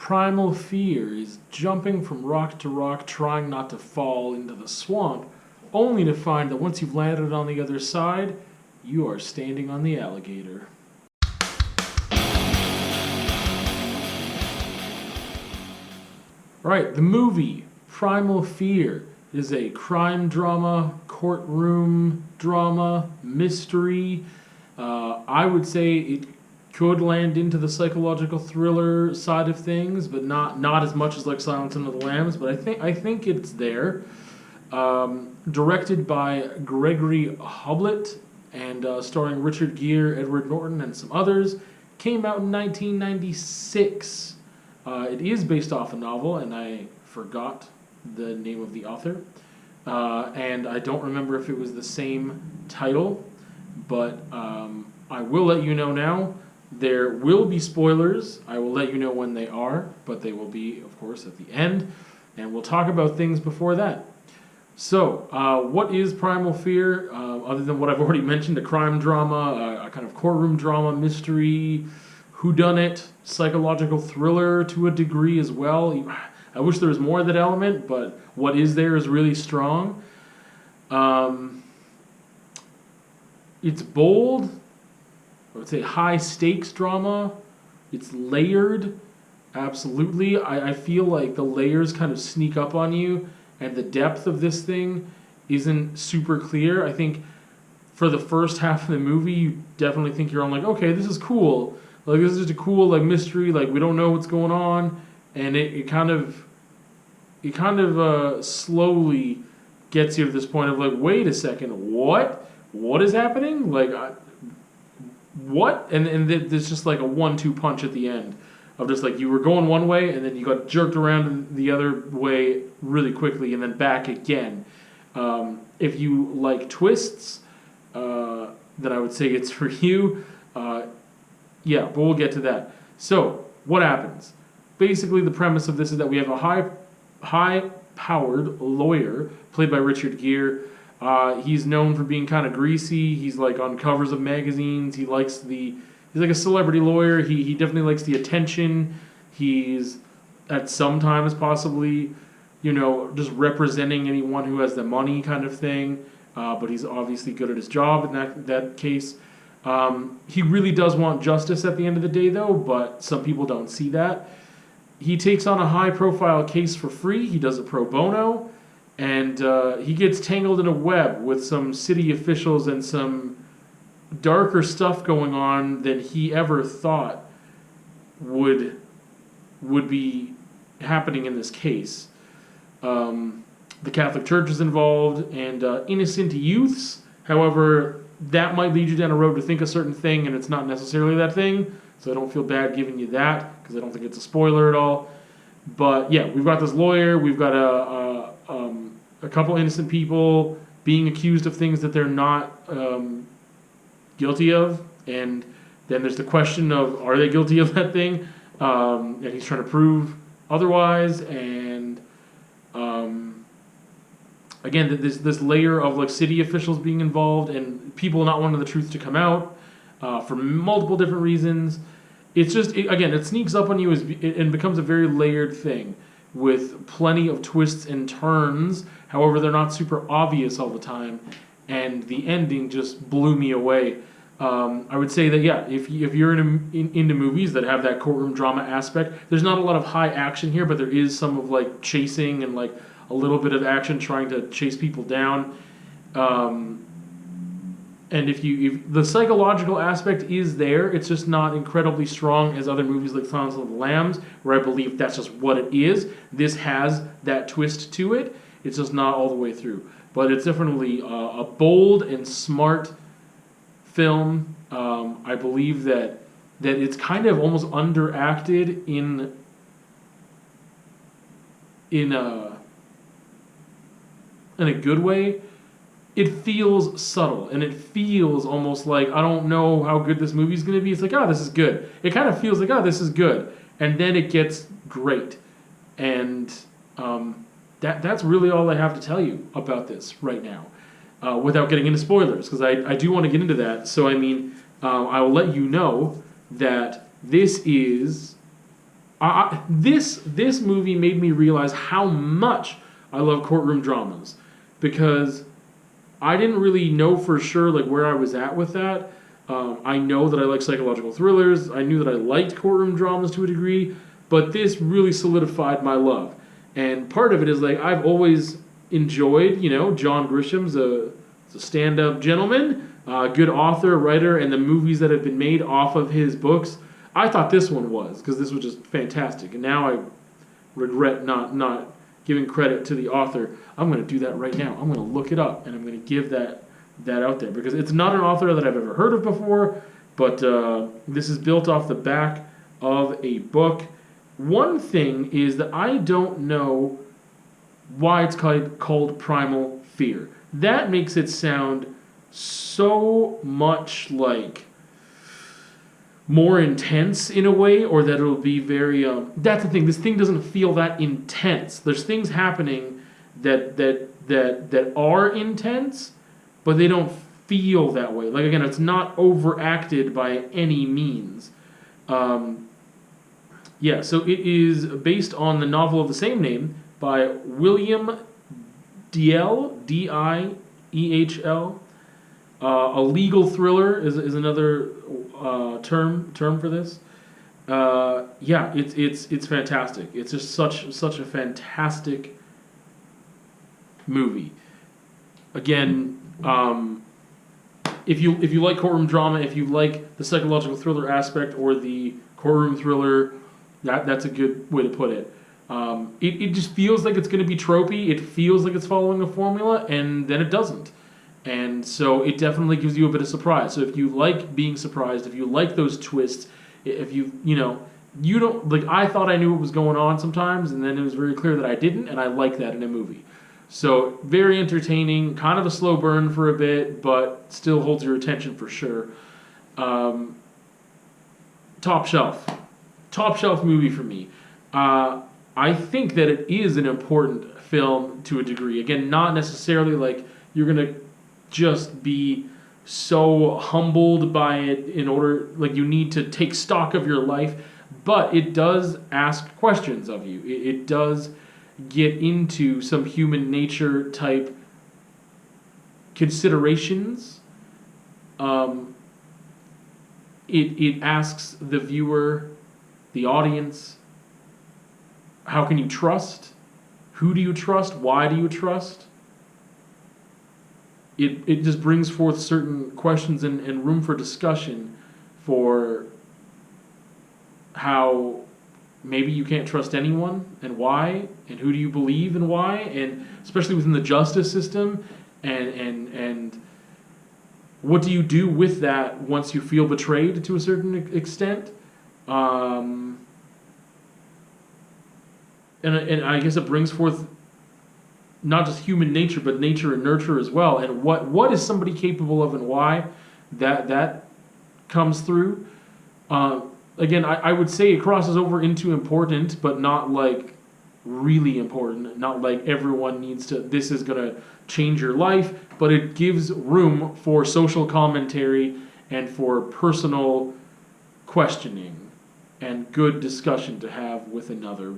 primal fear is jumping from rock to rock, trying not to fall into the swamp, only to find that once you've landed on the other side, you are standing on the alligator. Right, the movie Primal Fear is a crime drama, courtroom drama, mystery. I would say it could land into the psychological thriller side of things, but not as much as like Silence of the Lambs. But I think it's there. Directed by Gregory Hoblit and starring Richard Gere, Edward Norton, and some others. Came out in 1996. It is based off a novel, and I forgot the name of the author. And I don't remember if it was the same title, but I will let you know now. There will be spoilers. I will let you know when they are, but they will be, of course, at the end. And we'll talk about things before that. So, what is Primal Fear? Other than what I've already mentioned, a crime drama, a kind of courtroom drama, mystery, whodunit, psychological thriller to a degree as well. I wish there was more of that element, but what is there is really strong. It's bold. I would say high stakes drama. It's layered. Absolutely. I feel like the layers kind of sneak up on you, and the depth of this thing isn't super clear. I think for the first half of the movie, you definitely think you're on like, okay, this is cool. Like, this is just a cool like mystery. Like, we don't know what's going on, and it kind of slowly gets you to this point of like, wait a second, what is happening? Like, what? And there's just like a 1-2 punch at the end of just like you were going one way and then you got jerked around the other way really quickly and then back again. If you like twists, then I would say it's for you. Yeah, but we'll get to that. So, what happens? Basically, the premise of this is that we have a high-powered lawyer played by Richard Gere. He's known for being kind of greasy. He's like on covers of magazines. He's like a celebrity lawyer. He definitely likes the attention. He's at sometimes possibly, just representing anyone who has the money kind of thing. But he's obviously good at his job in that case. He really does want justice at the end of the day, though, but some people don't see that. He takes on a high-profile case for free. He does it pro bono, and he gets tangled in a web with some city officials and some darker stuff going on than he ever thought would be happening in this case. The Catholic Church is involved, and innocent youths. However, that might lead you down a road to think a certain thing, and it's not necessarily that thing. So I don't feel bad giving you that, because I don't think it's a spoiler at all. But yeah, we've got this lawyer. We've got a couple innocent people being accused of things that they're not guilty of, and then there's the question of, are they guilty of that thing? And he's trying to prove otherwise, and again, this layer of like city officials being involved and people not wanting the truth to come out for multiple different reasons. It's just, it sneaks up on you and becomes a very layered thing with plenty of twists and turns. However, they're not super obvious all the time, and the ending just blew me away. I would say that, yeah, if you're into movies that have that courtroom drama aspect, there's not a lot of high action here, but there is some of like chasing and like a little bit of action trying to chase people down. And if the psychological aspect is there, it's just not incredibly strong as other movies like Silence of the Lambs, where I believe that's just what it is. This has that twist to it. It's just not all the way through. But it's definitely a bold and smart film. I believe that it's kind of almost underacted in a good way. It feels subtle, and it feels almost like, I don't know how good this movie's going to be. It's like, this is good. It kind of feels like, this is good. And then it gets great. And that's really all I have to tell you about this right now, without getting into spoilers, because I do want to get into that. So, I will let you know that this is, This movie made me realize how much I love courtroom dramas, because I didn't really know for sure like where I was at with that. I know that I like psychological thrillers. I knew that I liked courtroom dramas to a degree, but this really solidified my love. And part of it is like I've always enjoyed, John Grisham's a stand-up gentleman, good author, writer, and the movies that have been made off of his books. I thought this one was, because this was just fantastic. And now I regret not giving credit to the author. I'm going to do that right now. I'm going to look it up, and I'm going to give that out there, because it's not an author that I've ever heard of before, but this is built off the back of a book. One thing is that I don't know why it's called Primal Fear. That makes it sound so much like more intense in a way, or that it'll be very that's the thing, this thing doesn't feel that intense. There's things happening that are intense, but they don't feel that way. Like, again, it's not overacted by any means. So it is based on the novel of the same name by William Diehl, Diehl. A legal thriller is another term for this. It's fantastic. It's just such a fantastic movie. Again, if you like courtroom drama, if you like the psychological thriller aspect or the courtroom thriller, that's a good way to put it. It just feels like it's going to be tropey. It feels like it's following a formula, and then it doesn't. And so it definitely gives you a bit of surprise. So if you like being surprised, if you like those twists, if you don't, like, I thought I knew what was going on sometimes, and then it was very clear that I didn't, and I like that in a movie. So very entertaining, kind of a slow burn for a bit, but still holds your attention for sure. Top shelf movie for me. I think that it is an important film to a degree. Again, not necessarily like you're going to just be so humbled by it in order, like you need to take stock of your life, but it does ask questions of you. It does get into some human nature type considerations. It asks the viewer, the audience, how can you trust? Who do you trust? Why do you trust? It just brings forth certain questions and room for discussion for how maybe you can't trust anyone and why, and who do you believe and why, and especially within the justice system, and what do you do with that once you feel betrayed to a certain extent. And I guess it brings forth not just human nature, but nature and nurture as well. And what is somebody capable of and why that comes through. Again, I would say it crosses over into important, but not like really important. Not like everyone needs to, this is going to change your life, but it gives room for social commentary and for personal questioning and good discussion to have with another.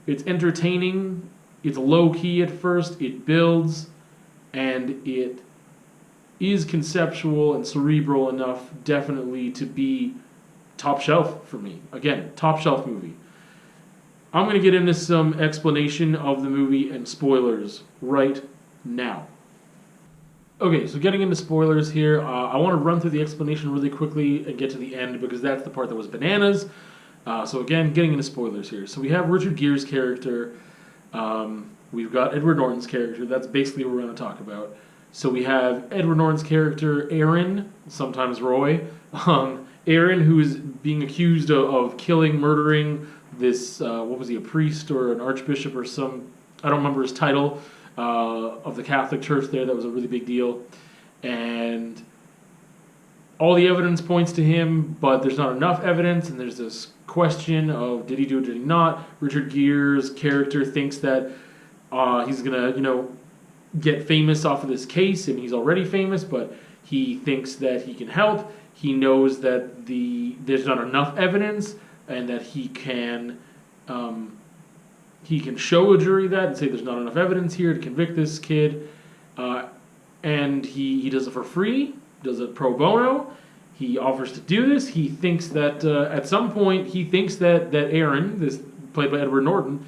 It's entertaining, it's low-key at first, it builds, and it is conceptual and cerebral enough definitely to be top shelf for me. Again, top shelf movie. I'm going to get into some explanation of the movie and spoilers right now. Okay, so getting into spoilers here, I want to run through the explanation really quickly and get to the end because that's the part that was bananas. So again, getting into spoilers here. So we have Richard Gere's character. We've got Edward Norton's character. That's basically what we're going to talk about. So we have Edward Norton's character, Aaron, sometimes Roy. Aaron, who is being accused of murdering this, what was he, a priest or an archbishop or some, I don't remember his title, of the Catholic Church there. That was a really big deal. And all the evidence points to him, but there's not enough evidence, and there's this question of did he do it, did he not? Richard Gere's character thinks that he's going to, get famous off of this case, and he's already famous, but he thinks that he can help. he knows that there's not enough evidence, and that he can show a jury that and say there's not enough evidence here to convict this kid, and he does it for free, does it pro bono. He offers to do this. He thinks that at some point he thinks that Aaron, this played by Edward Norton,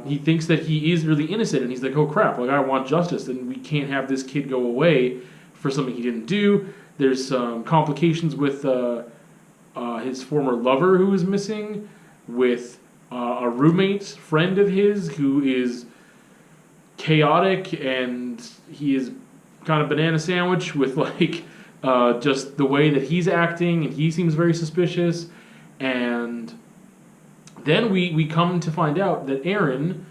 he thinks that he is really innocent, and he's like, oh crap, like I want justice, and we can't have this kid go away for something he didn't do. There's some complications with his former lover who is missing, with a roommate friend of his who is chaotic, and he is kind of banana sandwich with like just the way that he's acting, and he seems very suspicious. And then we come to find out that Aaron,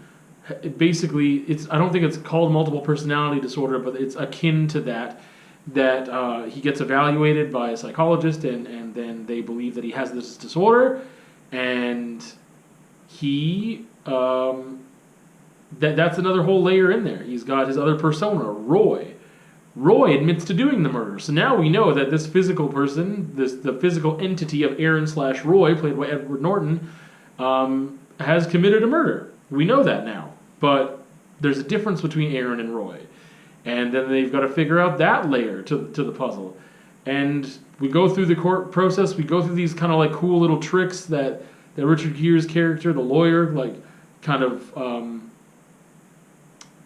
basically, I don't think it's called multiple personality disorder, but it's akin to that he gets evaluated by a psychologist, and then they believe that he has this disorder, and he that's another whole layer in there. He's got his other persona, Roy. Roy admits to doing the murder, so now we know that this physical person, the physical entity of Aaron/Roy, played by Edward Norton, has committed a murder. We know that now, but there's a difference between Aaron and Roy. And then they've got to figure out that layer to the puzzle. And we go through the court process. We go through these kind of like cool little tricks that Richard Gere's character, the lawyer, like kind of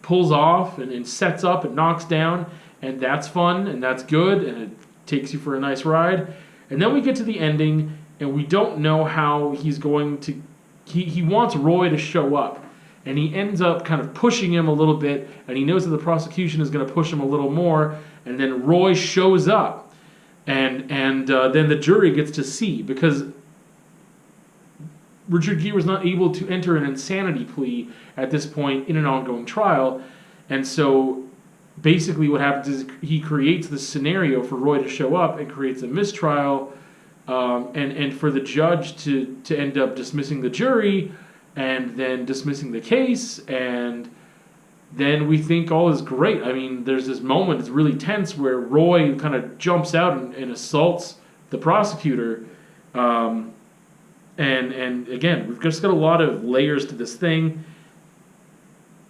pulls off and sets up and knocks down. And that's fun and that's good. And it takes you for a nice ride. And then we get to the ending, and we don't know how he's going to... He wants Roy to show up. And he ends up kind of pushing him a little bit, and he knows that the prosecution is going to push him a little more, and then Roy shows up, and then the jury gets to see, because Richard Gere was not able to enter an insanity plea at this point in an ongoing trial, and so basically what happens is he creates this scenario for Roy to show up and creates a mistrial, and for the judge to end up dismissing the jury, and then dismissing the case, and then we think all is great. I mean, there's this moment, it's really tense, where Roy kind of jumps out and assaults the prosecutor, and again, we've just got a lot of layers to this thing.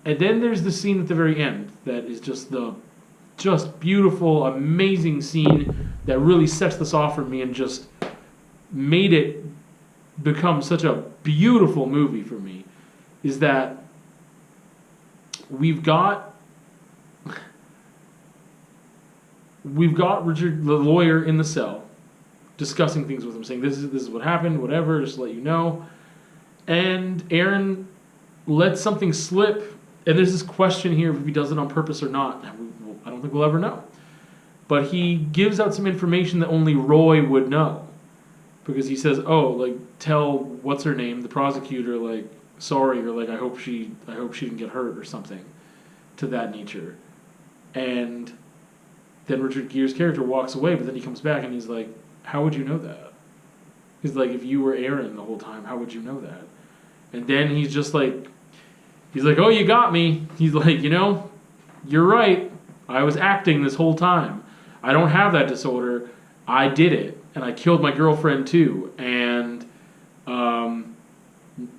And then there's the scene at the very end that is just beautiful, amazing scene that really sets this off for me and just made it become such a beautiful movie for me, is that we've got Richard, the lawyer, in the cell discussing things with him, saying this is what happened, whatever, just to let you know. And Aaron lets something slip, and there's this question here if he does it on purpose or not. I don't think we'll ever know. But he gives out some information that only Roy would know. Because he says, oh, like, tell what's her name, the prosecutor, like, sorry, or like, I hope she didn't get hurt, or something to that nature. And then Richard Gere's character walks away, but then he comes back and he's like, how would you know that? He's like, if you were Aaron the whole time, how would you know that? And then he's like, oh, you got me. He's like, you're right. I was acting this whole time. I don't have that disorder. I did it. And I killed my girlfriend too, and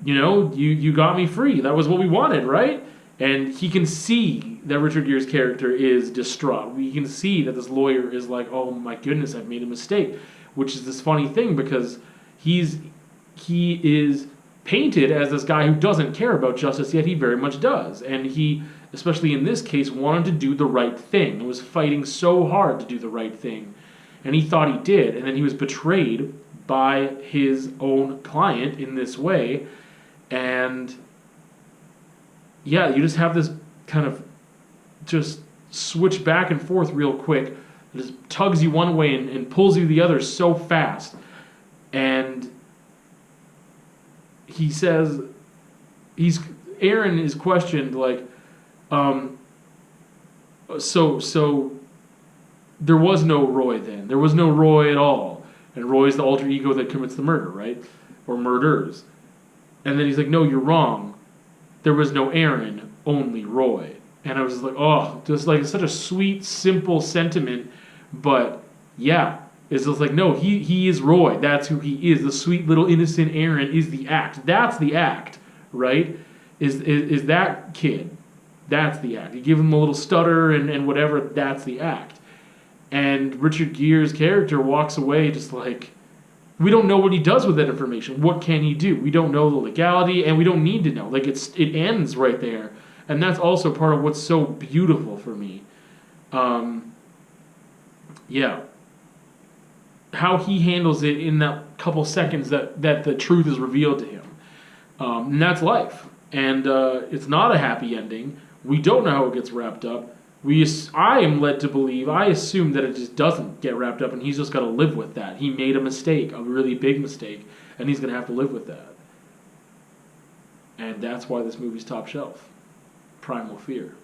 you got me free. That was what we wanted, right? And he can see that Richard Gere's character is distraught. We can see that this lawyer is like, oh my goodness, I've made a mistake, which is this funny thing, because he is painted as this guy who doesn't care about justice, yet he very much does. And he, especially in this case, wanted to do the right thing and was fighting so hard to do the right thing. And he thought he did, and then he was betrayed by his own client in this way. And yeah, you just have this kind of just switch back and forth real quick. It just tugs you one way and pulls you the other so fast. And he says, Aaron is questioned, like, so there was no Roy then. There was no Roy at all. And Roy's the alter ego that commits the murder, right? Or murders. And then he's like, no, you're wrong. There was no Aaron, only Roy. And I was like, oh, just like such a sweet, simple sentiment. But yeah, It's just like, no, he is Roy. That's who he is. The sweet little innocent Aaron is the act. That's the act, right? Is that kid. That's the act. You give him a little stutter and whatever, that's the act. And Richard Gere's character walks away just like, we don't know what he does with that information. What can he do? We don't know the legality, and we don't need to know. Like, it ends right there. And that's also part of what's so beautiful for me. Yeah. How he handles it in that couple seconds that the truth is revealed to him. And that's life. And it's not a happy ending. We don't know how it gets wrapped up. I am led to believe, I assume that it just doesn't get wrapped up, and he's just got to live with that. He made a mistake, a really big mistake, and he's going to have to live with that. And that's why this movie's top shelf. Primal Fear.